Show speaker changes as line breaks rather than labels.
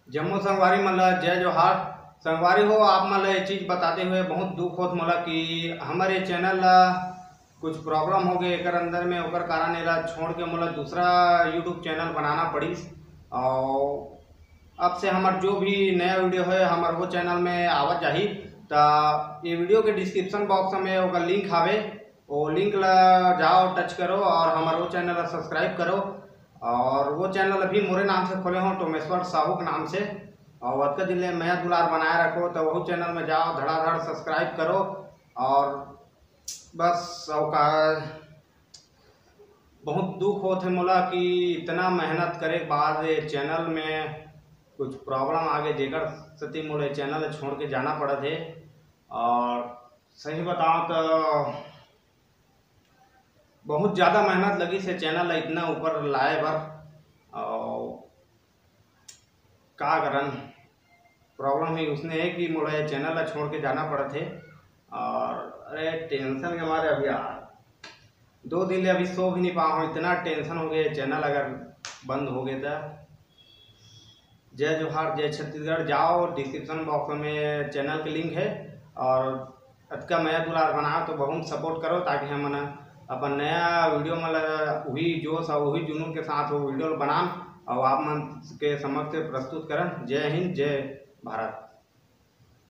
जम्मू संगवारी मतलब जय जोहार। संगवारी हो आप मतलब ये चीज़ बताते हुए बहुत दुख होत मतलब कि हमारे चैनल कुछ प्रॉब्लम हो गए एक अंदर में ओकर कारण एला छोड़ के मतलब दूसरा यूट्यूब चैनल बनाना पड़ी। और अब से हमार जो भी नया वीडियो है हमार वो चैनल में आवत जाही। तो ये वीडियो के डिस्क्रिप्शन बॉक्स में ओकर लिंक आवे, वो लिंक ला जाओ टच करो और हमारे वो चैनल ला सब्सक्राइब करो। और वो चैनल अभी मोरे नाम से खोले हो टोमेश्वर साहू के नाम से, और अतका जिले मैं दुलार बनाए रखो तो वही चैनल में जाओ धड़ाधड़ सब्सक्राइब करो। और बस का बहुत दुख होते मोला कि इतना मेहनत करे के बाद ये चैनल में कुछ प्रॉब्लम आ गए जेकर सती मोले चैनल छोड़ के जाना पड़ा थे। और सही बताऊं तो बहुत ज़्यादा मेहनत लगी से चैनल इतना ऊपर लाए बर, और का करन प्रॉब्लम ही उसने है कि मोड़े चैनल छोड़ के जाना पड़ा थे। और अरे टेंशन के मारे अभी यार 2 दिन ले अभी सो भी नहीं पाया हूँ, इतना टेंशन हो गया चैनल अगर बंद हो गया तो। जय जोहार जय छत्तीसगढ़। जाओ डिस्क्रिप्शन बॉक्स में चैनल के लिंक है, और अतका नया दुलार बनाओ तो बहुत सपोर्ट करो ताकि हम अपन नया वीडियो मतलब वही जोश और वही जुनून के साथ वो वीडियो बनाम और आप मन के समक्ष प्रस्तुत करन। जय हिंद जय भारत।